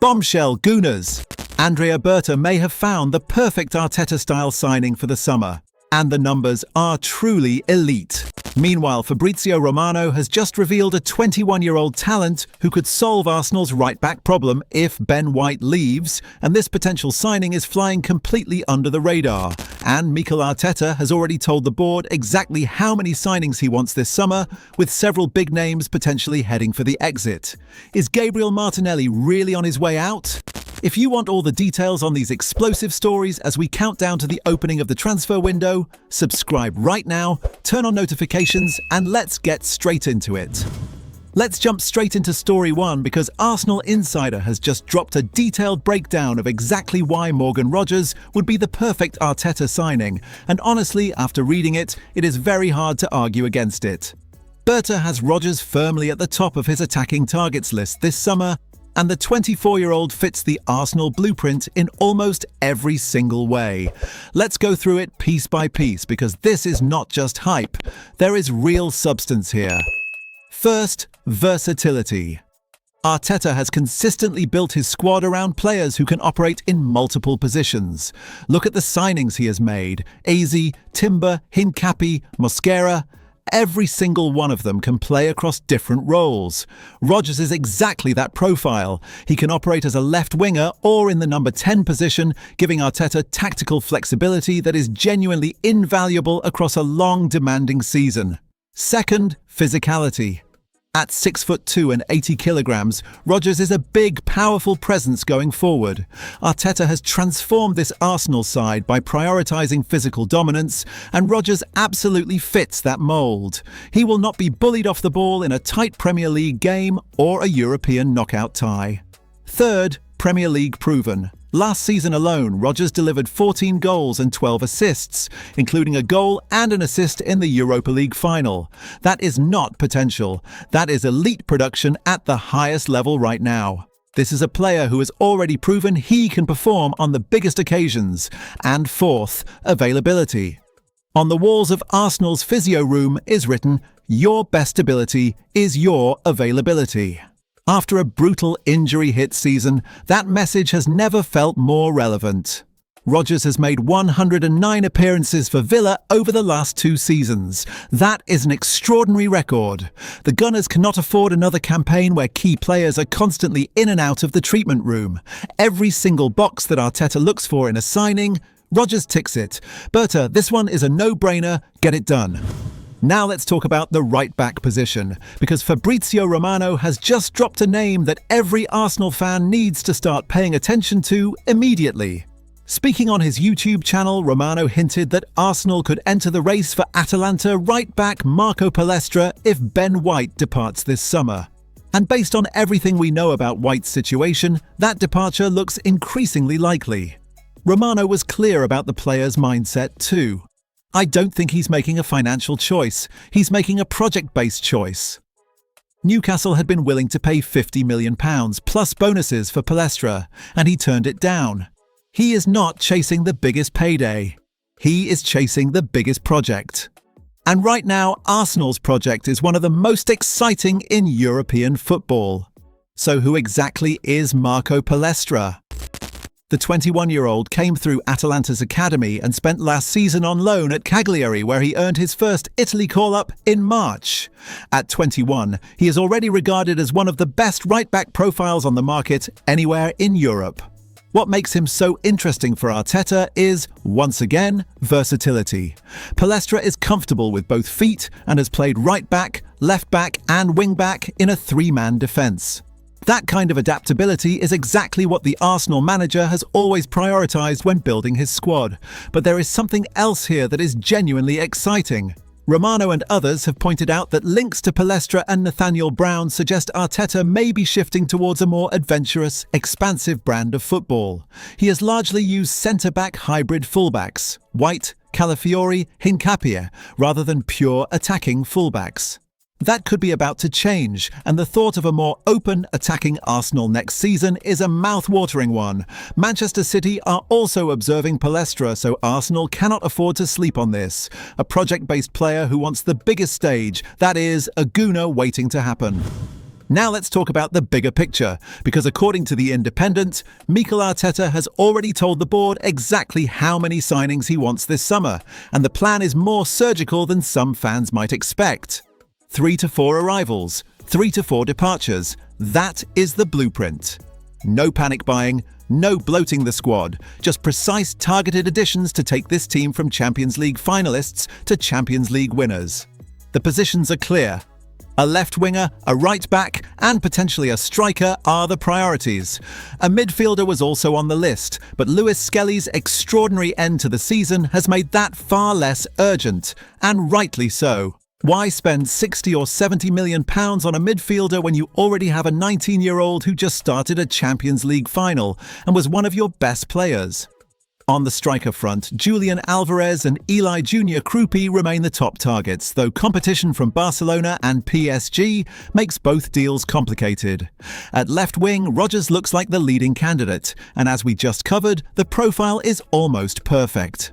Bombshell Gooners! Andrea Berta may have found the perfect Arteta-style signing for the summer, and the numbers are truly elite. Meanwhile, Fabrizio Romano has just revealed a 21-year-old talent who could solve Arsenal's right-back problem if Ben White leaves, and this potential signing is flying completely under the radar. And Mikel Arteta has already told the board exactly how many signings he wants this summer, with several big names potentially heading for the exit. Is Gabriel Martinelli really on his way out? If you want all the details on these explosive stories as we count down to the opening of the transfer window, subscribe right now, turn on notifications, and let's get straight into it. Let's jump straight into story one because Arsenal Insider has just dropped a detailed breakdown of exactly why Morgan Rogers would be the perfect Arteta signing, and honestly, after reading it, it is very hard to argue against it. Berta has Rogers firmly at the top of his attacking targets list this summer, and the 24-year-old fits the Arsenal blueprint in almost every single way. Let's go through it piece by piece because this is not just hype. There is real substance here. First, versatility. Arteta has consistently built his squad around players who can operate in multiple positions. Look at the signings he has made. Eze, Timber, Hincapi, Mosquera. Every single one of them can play across different roles. Rogers is exactly that profile. He can operate as a left winger or in the number 10 position, giving Arteta tactical flexibility that is genuinely invaluable across a long, demanding season. Second, physicality. At 6'2" and 80 kilograms, Rogers is a big, powerful presence going forward. Arteta has transformed this Arsenal side by prioritising physical dominance, and Rogers absolutely fits that mould. He will not be bullied off the ball in a tight Premier League game or a European knockout tie. Third, Premier League proven. Last season alone, Rogers delivered 14 goals and 12 assists, including a goal and an assist in the Europa League final. That is not potential. That is elite production at the highest level right now. This is a player who has already proven he can perform on the biggest occasions. And fourth, availability. On the walls of Arsenal's physio room is written, "Your best ability is your availability." After a brutal injury-hit season, that message has never felt more relevant. Rogers has made 109 appearances for Villa over the last 2 seasons. That is an extraordinary record. The Gunners cannot afford another campaign where key players are constantly in and out of the treatment room. Every single box that Arteta looks for in a signing, Rogers ticks it. Berta, this one is a no-brainer. Get it done. Now let's talk about the right-back position, because Fabrizio Romano has just dropped a name that every Arsenal fan needs to start paying attention to immediately. Speaking on his YouTube channel, Romano hinted that Arsenal could enter the race for Atalanta right-back Marco Pstra if Ben White departs this summer. And based on everything we know about White's situation, that departure looks increasingly likely. Romano was clear about the player's mindset too. I don't think he's making a financial choice. He's making a project-based choice. Newcastle had been willing to pay £50 million plus bonuses for Pstra, and he turned it down. He is not chasing the biggest payday. He is chasing the biggest project. And right now, Arsenal's project is one of the most exciting in European football. So who exactly is Marco Pstra? The 21-year-old came through Atalanta's academy and spent last season on loan at Cagliari, where he earned his first Italy call-up in March. At 21, he is already regarded as one of the best right-back profiles on the market anywhere in Europe. What makes him so interesting for Arteta is, once again, versatility. Pstra is comfortable with both feet and has played right-back, left-back and wing-back in a 3-man defence. That kind of adaptability is exactly what the Arsenal manager has always prioritised when building his squad. But there is something else here that is genuinely exciting. Romano and others have pointed out that links to Pstra and Nathaniel Brown suggest Arteta may be shifting towards a more adventurous, expansive brand of football. He has largely used centre-back hybrid fullbacks, White, Calafiori, Hincapié, rather than pure attacking fullbacks. That could be about to change, and the thought of a more open, attacking Arsenal next season is a mouth-watering one. Manchester City are also observing Pstra, so Arsenal cannot afford to sleep on this. A project-based player who wants the biggest stage, that is, a gooner waiting to happen. Now let's talk about the bigger picture, because according to The Independent, Mikel Arteta has already told the board exactly how many signings he wants this summer, and the plan is more surgical than some fans might expect. 3 to 4 arrivals, 3 to 4 departures. That is the blueprint. No panic buying, no bloating the squad, just precise targeted additions to take this team from Champions League finalists to Champions League winners. The positions are clear. A left winger, a right back, and potentially a striker are the priorities. A midfielder was also on the list, but Lewis Skelly's extraordinary end to the season has made that far less urgent, and rightly so. Why spend 60 or 70 million pounds on a midfielder when you already have a 19-year-old who just started a Champions League final and was one of your best players? On the striker front, Julian Alvarez and Eli Junior Krupi remain the top targets, though competition from Barcelona and PSG makes both deals complicated. At left wing, Rodgers looks like the leading candidate, and as we just covered, the profile is almost perfect.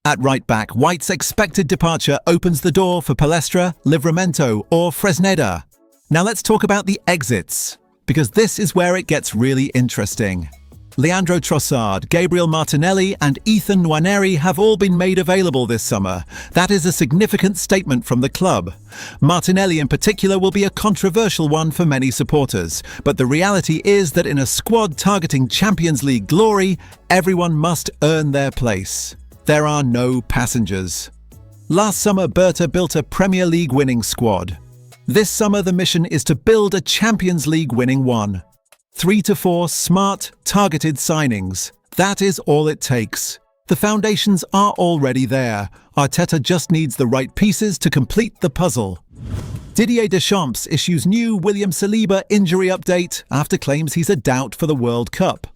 At right back, White's expected departure opens the door for Pstra, Livramento or Fresneda. Now let's talk about the exits, because this is where it gets really interesting. Leandro Trossard, Gabriel Martinelli and Ethan Nwaneri have all been made available this summer. That is a significant statement from the club. Martinelli in particular will be a controversial one for many supporters, but the reality is that in a squad targeting Champions League glory, everyone must earn their place. There are no passengers. Last summer, Berta built a Premier League winning squad. This summer, the mission is to build a Champions League winning one. 3 to 4 smart, targeted signings. That is all it takes. The foundations are already there. Arteta just needs the right pieces to complete the puzzle. Didier Deschamps issues new William Saliba injury update after claims he's a doubt for the World Cup.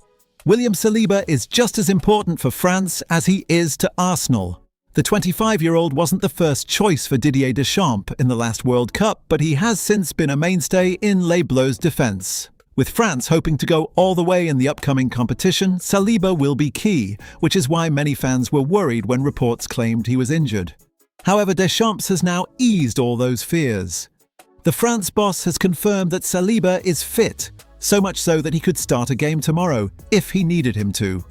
William Saliba is just as important for France as he is to Arsenal. The 25-year-old wasn't the first choice for Didier Deschamps in the last World Cup, but he has since been a mainstay in Les Bleus' defence. With France hoping to go all the way in the upcoming competition, Saliba will be key, which is why many fans were worried when reports claimed he was injured. However, Deschamps has now eased all those fears. The France boss has confirmed that Saliba is fit, so much so that he could start a game tomorrow, if he needed him to.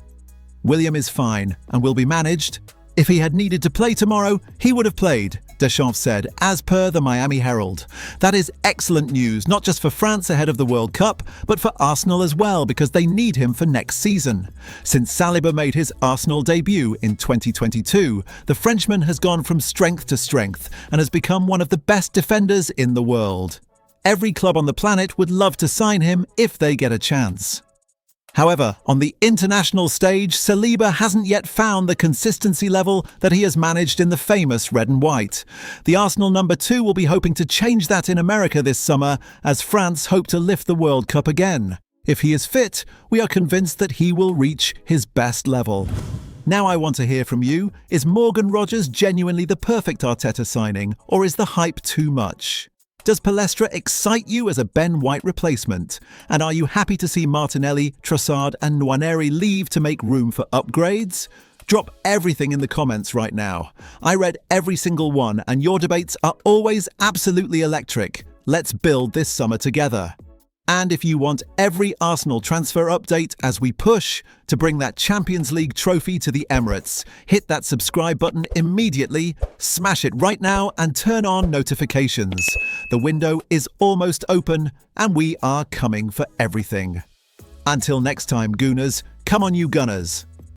William is fine and will be managed. If he had needed to play tomorrow, he would have played, Deschamps said, as per the Miami Herald. That is excellent news, not just for France ahead of the World Cup, but for Arsenal as well, because they need him for next season. Since Saliba made his Arsenal debut in 2022, the Frenchman has gone from strength to strength and has become one of the best defenders in the world. Every club on the planet would love to sign him if they get a chance. However, on the international stage, Saliba hasn't yet found the consistency level that he has managed in the famous red and white. The Arsenal number 2 will be hoping to change that in America this summer, as France hope to lift the World Cup again. If he is fit, we are convinced that he will reach his best level. Now I want to hear from you. Is Morgan Rodgers genuinely the perfect Arteta signing, or is the hype too much? Does Pstra excite you as a Ben White replacement? And are you happy to see Martinelli, Trossard and Nwaneri leave to make room for upgrades? Drop everything in the comments right now. I read every single one, and your debates are always absolutely electric. Let's build this summer together. And if you want every Arsenal transfer update as we push to bring that Champions League trophy to the Emirates, hit that subscribe button immediately, smash it right now and turn on notifications. The window is almost open and we are coming for everything. Until next time, Gooners, come on you Gunners.